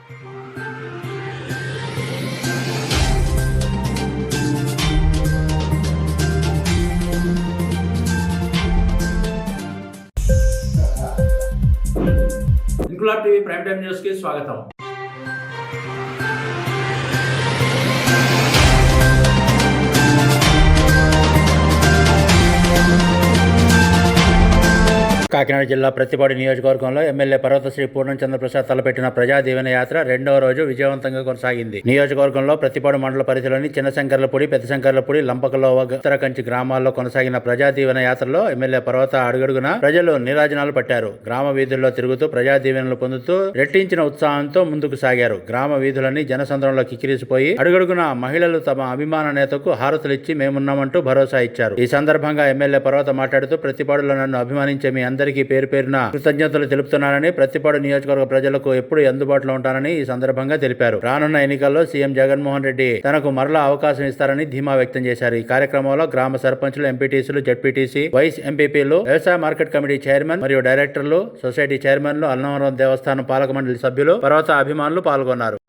Inquilab TV prime time news కి స్వాగతం. కాకినాడ జిల్లా ప్రతిపాడు నియోజకవర్గంలో ఎమ్మెల్యే పర్వతశ్రీ పూర్ణచంద్ర ప్రసాద్ తలపెట్టిన ప్రజా దీవెన యాత్ర రెండవ రోజు విజయవంతంగా కొనసాగింది. నియోజకవర్గంలో ప్రతిపాడు మండల పరిధిలోని చిన్నశంకర్లపూడి, పెద్దశంకర్లపూడి, లంపకలో, ఉత్తరకంచి గ్రామాల్లో కొనసాగిన ప్రజా దీవెన యాత్రలో ఎమ్మెల్యే పర్వత అడుగడుగున ప్రజలు నీరాజనాలు పట్టారు. గ్రామ వీధుల్లో తిరుగుతూ ప్రజా దీవెనలు పొందుతూ రెట్టించిన ఉత్సాహంతో ముందుకు సాగారు. గ్రామ వీధులన్నీ జనసంద్రంలో కిక్కిరిసిపోయి అడుగడుగున మహిళలు తమ అభిమాన నేతకు హారతులిచ్చి మేమున్నామంటూ భరోసా ఇచ్చారు. ఈ సందర్భంగా ఎమ్మెల్యే పర్వత మాట్లాడుతూ ప్రతిపాడులో నన్ను అభిమానించే మీ అందరికీ పేరు పేరున కృతజ్ఞతలు తెలుపుతున్నానని, ప్రతిపాడు నియోజకవర్గ ప్రజలకు ఎప్పుడు అందుబాటులో ఉంటానని ఈ సందర్భంగా తెలిపారు. రానున్న ఎన్నికల్లో సీఎం జగన్మోహన్ రెడ్డి తనకు మరలా అవకాశం ఇస్తారని ధీమా వ్యక్తం చేశారు. ఈ కార్యక్రమంలో గ్రామ సర్పంచులు, ఎంపీటీసీలు, జడ్పీటీసీ, వైస్ ఎంపీపీలు, వ్యవసాయ మార్కెట్ కమిటీ చైర్మన్ మరియు డైరెక్టర్లు, సొసైటీ చైర్మన్లు, అన్నవరం దేవస్థానం పాలక మండలి సభ్యులు, పర్వత అభిమానులు పాల్గొన్నారు.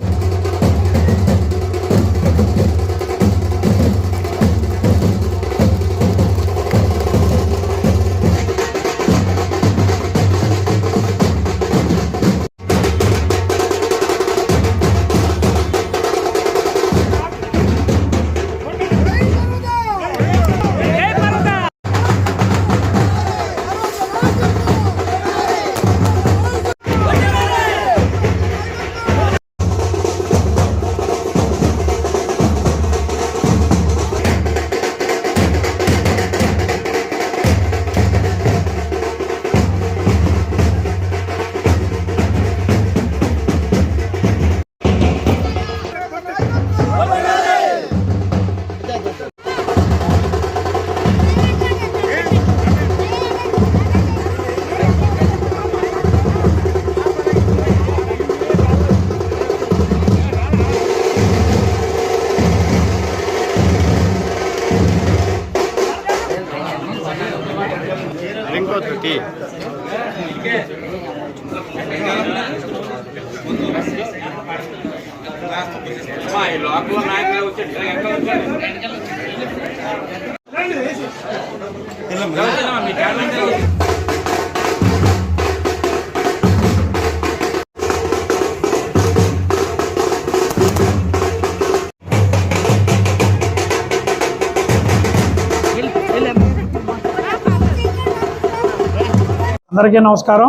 అందరికీ నమస్కారం.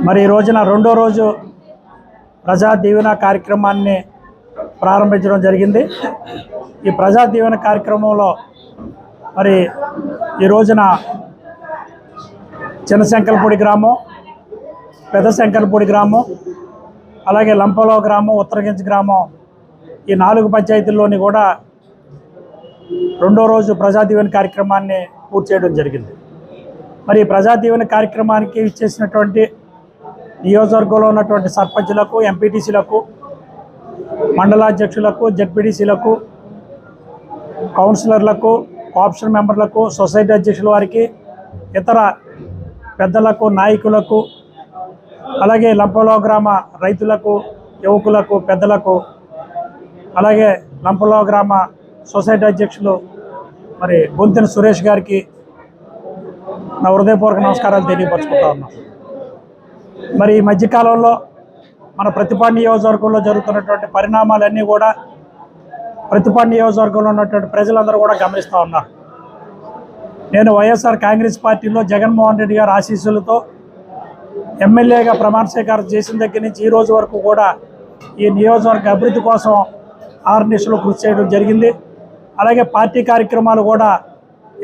మరి ఈ రోజున రెండో రోజు ప్రజా దీవెన కార్యక్రమాన్ని ప్రారంభించడం జరిగింది. ఈ ప్రజా దీవెన కార్యక్రమంలో మరి ఈ రోజున చిన్నశంకర్లపూడి గ్రామం, పెద్దశంకర్లపూడి గ్రామం, అలాగే లంపలో గ్రామం, ఉత్తరకంచి గ్రామం, ఈ 4 పంచాయతీల్లోని కూడా రెండో రోజు ప్రజా దీవెన కార్యక్రమాన్ని పూర్తి చేయడం జరిగింది. మరి ప్రజా దీవెన కార్యక్రమానికి ఇచ్చేసినటువంటి నియోజకవర్గంలో ఉన్నటువంటి సర్పంచులకు, ఎంపీటీసీలకు, మండలాధ్యక్షులకు, జడ్పీటీసీలకు, కౌన్సిలర్లకు, కోఆప్షన్ మెంబర్లకు, సొసైటీ అధ్యక్షుల వారికి, ఇతర పెద్దలకు, నాయకులకు, అలాగే లంపలో గ్రామ రైతులకు, యువకులకు, పెద్దలకు, అలాగే లంపలో గ్రామ సొసైటీ అధ్యక్షులు మరి గొంతిన సురేష్ గారికి నా హృదయపూర్వక నమస్కారాలు తెలియపరచుకుంటా ఉన్నాం. మరి ఈ మధ్యకాలంలో మన ప్రతిపాడు నియోజకవర్గంలో జరుగుతున్నటువంటి పరిణామాలన్నీ కూడా ప్రతిపాడు నియోజకవర్గంలో ఉన్నటువంటి ప్రజలందరూ కూడా గమనిస్తూ ఉన్నారు. నేను వైఎస్ఆర్ కాంగ్రెస్ పార్టీలో జగన్మోహన్ రెడ్డి గారి ఆశీస్సులతో ఎమ్మెల్యేగా ప్రమాణ స్వీకారం చేసిన దగ్గర నుంచి ఈ రోజు వరకు కూడా ఈ నియోజకవర్గ అభివృద్ధి కోసం ఆర్నిషలో కృషి చేయడం జరిగింది. అలాగే పార్టీ కార్యక్రమాలు కూడా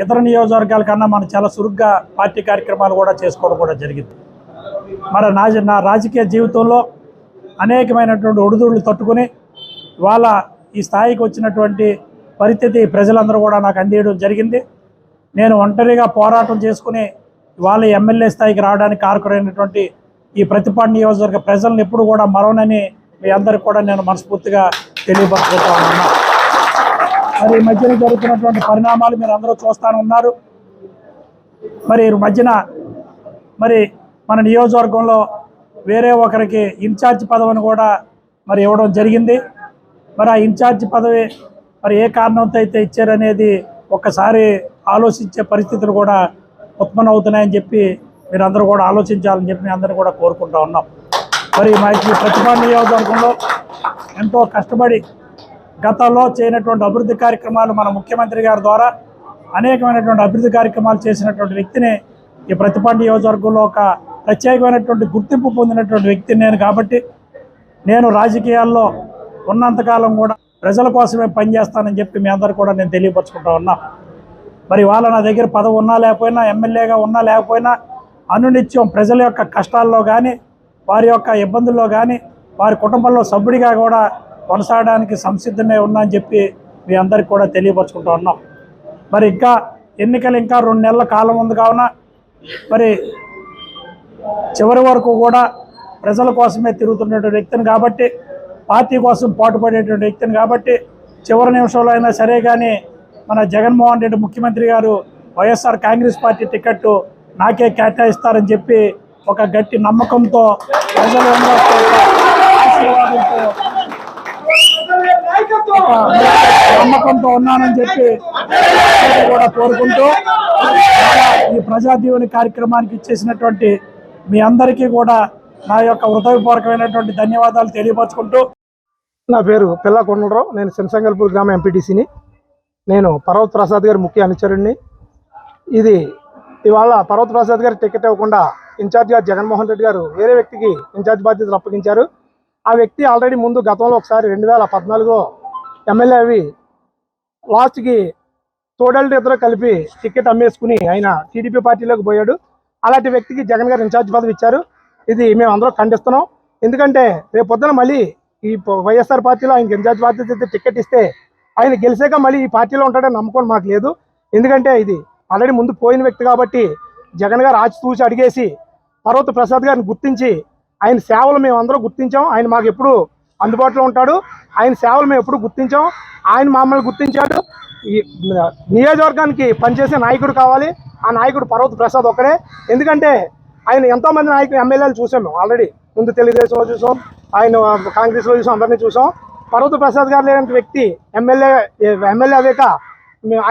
ఇతర నియోజకవర్గాల కన్నా మనం చాలా చురుగ్గా పార్టీ కార్యక్రమాలు కూడా చేసుకోవడం కూడా జరిగింది. మరి నా రాజకీయ జీవితంలో అనేకమైనటువంటి ఒడిదుడులు తట్టుకుని ఇవాళ ఈ స్థాయికి వచ్చినటువంటి పరిస్థితి ప్రజలందరూ కూడా నాకు అందించడం జరిగింది. నేను ఒంటరిగా పోరాటం చేసుకుని ఇవాళ ఎమ్మెల్యే స్థాయికి రావడానికి కారకులైనటువంటి ఈ ప్రతిపాడు నియోజకవర్గ ప్రజలను ఎప్పుడు కూడా మరవనని మీ అందరికి కూడా నేను మనస్ఫూర్తిగా తెలియపరుచుకుంటా ఉన్నాను. మరి ఈ మధ్యన జరుగుతున్నటువంటి పరిణామాలు మీరు అందరూ చూస్తూనే ఉన్నారు. మరి మధ్యన మరి మన నియోజకవర్గంలో వేరే ఒకరికి ఇన్ఛార్జ్ పదవిని కూడా మరి ఇవ్వడం జరిగింది. మరి ఆ ఇన్ఛార్జ్ పదవి మరి ఏ కారణంతో అయితే ఇచ్చారనేది ఒక్కసారి ఆలోచించే పరిస్థితులు కూడా ఉత్పన్నమవుతున్నాయని చెప్పి మీరందరూ కూడా ఆలోచించాలని చెప్పి అందరూ కూడా కోరుకుంటూ ఉన్నాం. మరి మా ఈ ప్రతిపాడు నియోజకవర్గంలో ఎంతో కష్టపడి గతంలో చేయనటువంటి అభివృద్ధి కార్యక్రమాలు మన ముఖ్యమంత్రి గారి ద్వారా అనేకమైనటువంటి అభివృద్ధి కార్యక్రమాలు చేసినటువంటి వ్యక్తిని ఈ ప్రతిపాడు నియోజకవర్గంలో ఒక ప్రత్యేకమైనటువంటి గుర్తింపు పొందినటువంటి వ్యక్తిని నేను కాబట్టి నేను రాజకీయాల్లో ఉన్నంతకాలం కూడా ప్రజల కోసమే పనిచేస్తానని చెప్పి మీ అందరూ కూడా నేను తెలియపరచుకుంటా ఉన్నా. మరి వాళ్ళ నా దగ్గర పదవి ఉన్నా లేకపోయినా, ఎమ్మెల్యేగా ఉన్నా లేకపోయినా అనునిత్యం ప్రజల యొక్క కష్టాల్లో కానీ, వారి యొక్క ఇబ్బందుల్లో కానీ, వారి కుటుంబంలో సభ్యుడిగా కూడా కొనసాగడానికి సంసిద్ధమే ఉన్నా అని చెప్పి మీ అందరికి కూడా తెలియపరచుకుంటూ ఉన్నాం. మరి ఇంకా ఎన్నికలు ఇంకా 2 నెలల కాలం ఉంది కావున మరి చివరి వరకు కూడా ప్రజల కోసమే తిరుగుతున్నటువంటి వ్యక్తిని కాబట్టి, పార్టీ కోసం పాటుపడేటువంటి వ్యక్తిని కాబట్టి చివరి నిమిషంలో అయినా సరే కానీ మన జగన్మోహన్ రెడ్డి ముఖ్యమంత్రి గారు వైఎస్ఆర్ కాంగ్రెస్ పార్టీ టికెట్ నాకే కేటాయిస్తారని చెప్పి ఒక గట్టి నమ్మకంతో ప్రజల ఆశీర్వాదంతో నమ్మకంతో ఉన్నానని చెప్పి కూడా కోరుకుంటూ ఈ ప్రజాదీవని కార్యక్రమానికి ఇచ్చేసినటువంటి మీ అందరికీ కూడా నా యొక్క హృదయపూర్వకమైనటువంటి ధన్యవాదాలు తెలియపరచుకుంటూ. నా పేరు పిల్ల కొండలరావు. నేను శంసంగల్పూర్ గ్రామ ఎంపీటీసీని. నేను పర్వత్ ప్రసాద్ గారి ముఖ్య అనుచరుడిని. ఇది ఇవాళ పర్వత్ ప్రసాద్ గారికి టికెట్ ఇవ్వకుండా ఇన్ఛార్జిగా జగన్మోహన్ రెడ్డి గారు వేరే వ్యక్తికి ఇన్ఛార్జ్ బాధ్యతలు అప్పగించారు. ఆ వ్యక్తి ఆల్రెడీ ముందు గతంలో ఒకసారి 2014 ఎమ్మెల్యే అవి లాస్ట్కి తోడల్ని ఇద్దరు కలిపి టికెట్ అమ్మేసుకుని ఆయన టీడీపీ పార్టీలోకి పోయాడు. అలాంటి వ్యక్తికి జగన్ గారు ఇన్ఛార్జ్ పదవి ఇచ్చారు. ఇది మేము అందరం ఖండిస్తున్నాం. ఎందుకంటే రేపు పొద్దున మళ్ళీ ఈ వైఎస్ఆర్ పార్టీలో ఆయనకి ఇన్ఛార్జ్ బాధ్యత టికెట్ ఇస్తే ఆయన గెలిచాక మళ్ళీ ఈ పార్టీలో ఉంటాడని నమ్మకం మాకు లేదు. ఎందుకంటే ఇది ఆల్రెడీ ముందు పోయిన వ్యక్తి కాబట్టి జగన్ గారు ఆచితూచి అడిగేసి పర్వత ప్రసాద్ గారిని గుర్తించి ఆయన సేవలు మేము అందరూ గుర్తించాం. ఆయన మాకు ఎప్పుడు అందుబాటులో ఉంటాడు. ఆయన సేవలు మేము ఎప్పుడు గుర్తించాం. ఆయన మమ్మల్ని గుర్తించాడు. ఈ నియోజకవర్గానికి పనిచేసే నాయకుడు కావాలి. ఆ నాయకుడు పర్వత ప్రసాద్ ఒక్కడే. ఎందుకంటే ఆయన ఎంతోమంది నాయకులు ఎమ్మెల్యేలు చూసాం మేము ఆల్రెడీ. ముందు తెలుగుదేశంలో చూసాం, ఆయన కాంగ్రెస్లో చూసాం, అందరినీ చూసాం. పర్వత ప్రసాద్ గారు లేని వ్యక్తి ఎమ్మెల్యే అవేక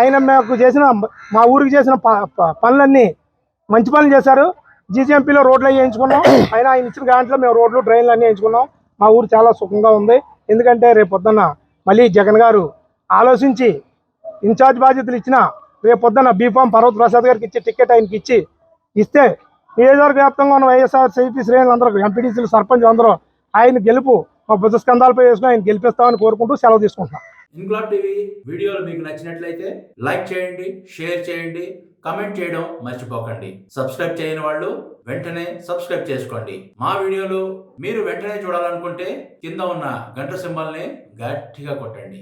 ఆయన మాకు చేసిన మా ఊరికి చేసిన పనులన్నీ మంచి పనులు చేశారు. జీజీఎంపీలో రోడ్లు అవి వేయించుకున్నాం. ఆయన ఇచ్చిన దాంట్లో మేము రోడ్లు డ్రైన్లు అన్నీ వేయించుకున్నాం. మా ఊరు చాలా సుఖంగా ఉంది. ఎందుకంటే రేపు పొద్దున్న మళ్ళీ జగన్ గారు ఆలోచించి ఇన్ఛార్జ్ బాధ్యతలు ఇచ్చిన రేపు పొద్దున్న బీఫామ్ పర్వత ప్రసాద్ గారికి ఇచ్చి టికెట్ ఆయనకి ఇస్తే నియోజకవర్గ వ్యాప్తంగా ఉన్న వైఎస్ఆర్సీపీ శ్రేణులు అందరూ, ఎంపీటీసీలు, సర్పంచ్ అందరూ ఆయన గెలుపు మా భుజ స్కంధాలపై వేసుకుని ఆయన గెలిపిస్తామని కోరుకుంటూ సెలవు తీసుకుంటున్నాం. ఇన్క్లాబ్ టీవీ వీడియోలు మీకు నచ్చినట్లయితే లైక్ చేయండి, షేర్ చేయండి, కమెంట్ చేయడం మర్చిపోకండి. సబ్స్క్రైబ్ చేయని వాళ్ళు వెంటనే సబ్స్క్రైబ్ చేసుకోండి. మా వీడియోలు మీరు వెంటనే చూడాలనుకుంటే కింద ఉన్న గంట సింబల్ని గట్టిగా కొట్టండి.